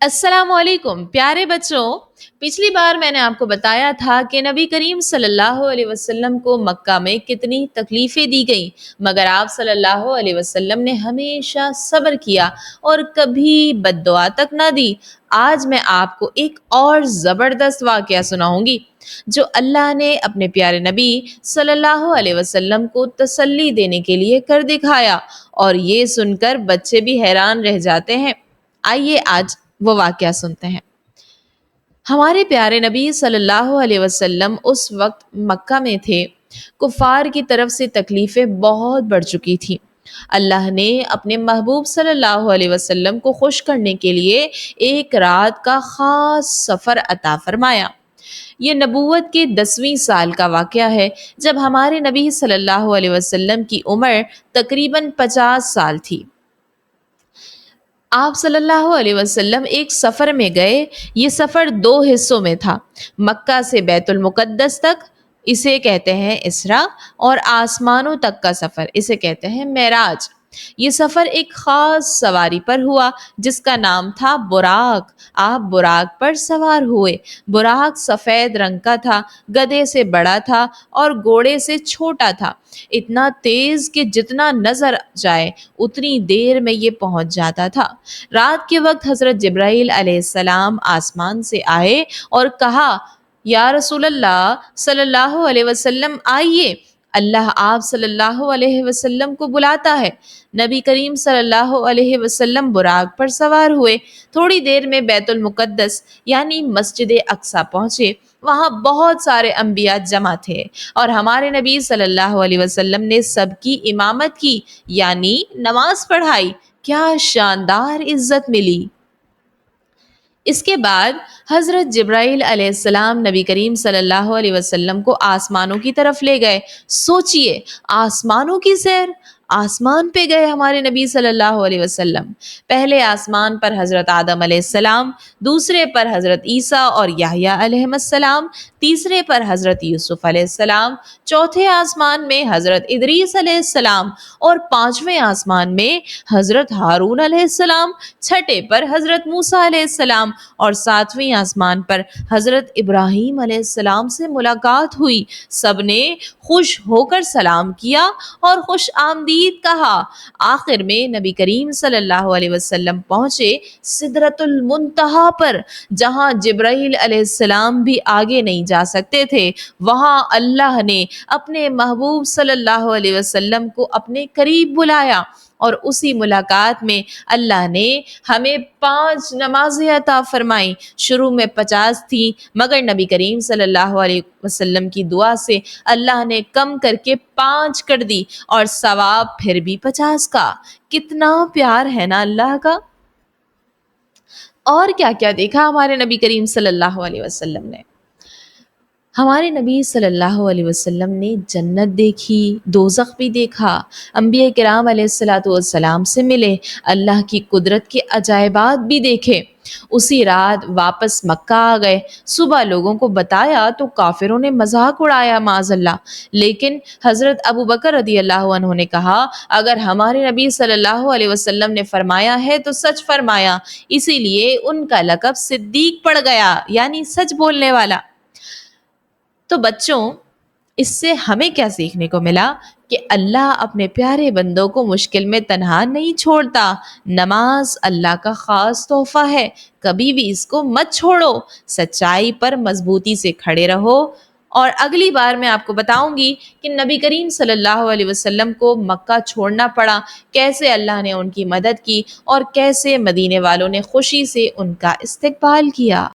अस्सलाम वालेकुम प्यारे बच्चों। पिछली बार मैंने आपको बताया था कि नबी करीम सल्लल्लाहु अलैहि वसल्लम को मक्का में कितनी तकलीफ़ें दी गई, मगर आप सल्लल्लाहु अलैहि वसल्लम ने हमेशा सब्र किया और कभी बद्दुआ तक ना दी। आज मैं आपको एक और ज़बरदस्त वाक़या सुनाऊंगी जो अल्लाह ने अपने प्यारे नबी सल्लल्लाहु अलैहि वसल्लम को तसल्ली देने के लिए कर दिखाया, और ये सुनकर बच्चे भी हैरान रह जाते हैं। आइए आज वो वाकया सुनते हैं। हमारे प्यारे नबी सल्लल्लाहु अलैहि वसल्लम उस वक्त मक्का में थे। कुफार की तरफ से तकलीफ़ें बहुत बढ़ चुकी थीं। अल्लाह ने अपने महबूब सल्लल्लाहु अलैहि वसल्लम को खुश करने के लिए एक रात का ख़ास सफ़र अता फरमाया। ये नबूवत के 10वीं साल का वाक़या है, जब हमारे नबी सल्लल्लाहु अलैहि वसल्लम की उम्र तकरीबन 50 साल थी। आप सल्लल्लाहु अलैहि वसल्लम एक सफ़र में गए। ये सफ़र दो हिस्सों में था। मक्का से बैतुल मुक़द्दस तक, इसे कहते हैं इसरा, और आसमानों तक का सफ़र, इसे कहते हैं मेराज। ये सफ़र एक ख़ास सवारी पर हुआ जिसका नाम था बुराक। आप बुराक पर सवार हुए। बुराक सफ़ेद रंग का था, गधे से बड़ा था और घोड़े से छोटा था। इतना तेज़ कि जितना नज़र जाए उतनी देर में ये पहुंच जाता था। रात के वक्त हज़रत जिब्राईल अलैहिस्सलाम आसमान से आए और कहा, या रसूलल्लाह सल्लल्लाहु अलैहि वसल्लम आइए, अल्लाह आप सल्लल्लाहु अलैहि वसल्लम को बुलाता है। नबी करीम सल्लल्लाहु अलैहि वसल्लम बुराक पर सवार हुए। थोड़ी देर में बैतुल मुक़द्दस यानी मस्जिद अक्सा पहुंचे। वहाँ बहुत सारे अंबिया जमा थे और हमारे नबी सल्लल्लाहु अलैहि वसल्लम ने सबकी इमामत की, यानी नमाज पढ़ाई। क्या शानदार इज्जत मिली। इसके बाद हज़रत जिब्राईल अलैहिस्सलाम नबी करीम सल्लल्लाहु अलैहि वसल्लम को आसमानों की तरफ ले गए। सोचिए, आसमानों की सैर। आसमान पे गए हमारे नबी सल्लल्लाहु अलैहि वसल्लम। पहले आसमान पर हज़रत आदम अलैहिस्सलाम, दूसरे पर हज़रत ईसा और याह्या अलैहिस्सलाम, तीसरे पर हज़रत यूसुफ अलैहिस्सलाम, चौथे आसमान में हज़रत इदरीस अलैहिस्सलाम और पांचवें आसमान में हज़रत हारून अलैहिस्सलाम, छठे पर हज़रत मूसा अलैहिस्सलाम और सातवें आसमान पर हज़रत इब्राहीम अलैहिस्सलाम से मुलाकात हुई। सबने खुश होकर सलाम किया और खुश आमदीद कहा। आखिर में नबी करीम सल्लल्लाहु अलैहि वसल्लम पहुंचे सिदरतुल मुंतहा पर, जहां जिब्राईल अलैहिस्सलाम भी आगे नहीं जा सकते थे। वहां अल्लाह ने अपने महबूब सल्लल्लाहु अलैहि वसल्लम को अपने करीब बुलाया और उसी मुलाकात में अल्लाह ने हमें 5 नमाजें अता फरमाई। शुरू में 50 थी, मगर नबी करीम सल्लल्लाहु अलैहि वसल्लम की दुआ से अल्लाह ने कम करके 5 कर दी और सवाब फिर भी 50 का। कितना प्यार है ना अल्लाह का। और क्या क्या देखा हमारे नबी करीम सल्लल्लाहु अलैहि वसल्लम ने। हमारे नबी सल्लल्लाहु अलैहि वसल्लम ने जन्नत देखी, दोज़ख भी देखा, अंबिया किराम अलैहिस्सलातु वस्सलाम से मिले, अल्लाह की कुदरत के अजायबात भी देखे। उसी रात वापस मक्का आ गए। सुबह लोगों को बताया तो काफिरों ने मजाक उड़ाया माज़अल्लाह। लेकिन हज़रत अबू बकर रदियल्लाहु अन्हु ने कहा, अगर हमारे नबी सल्लल्लाहु अलैहि वसल्लम ने फरमाया है तो सच फरमाया, इसीलिए उनका लक़ब सिद्दीक पड़ गया, यानी सच बोलने वाला। तो बच्चों, इससे हमें क्या सीखने को मिला कि अल्लाह अपने प्यारे बंदों को मुश्किल में तन्हा नहीं छोड़ता। नमाज अल्लाह का ख़ास तोहफ़ा है, कभी भी इसको मत छोड़ो। सच्चाई पर मजबूती से खड़े रहो। और अगली बार मैं आपको बताऊंगी कि नबी करीम सल्लल्लाहु अलैहि वसल्लम को मक्का छोड़ना पड़ा, कैसे अल्लाह ने उनकी मदद की और कैसे मदीने वालों ने खुशी से उनका इस्तकबाल किया।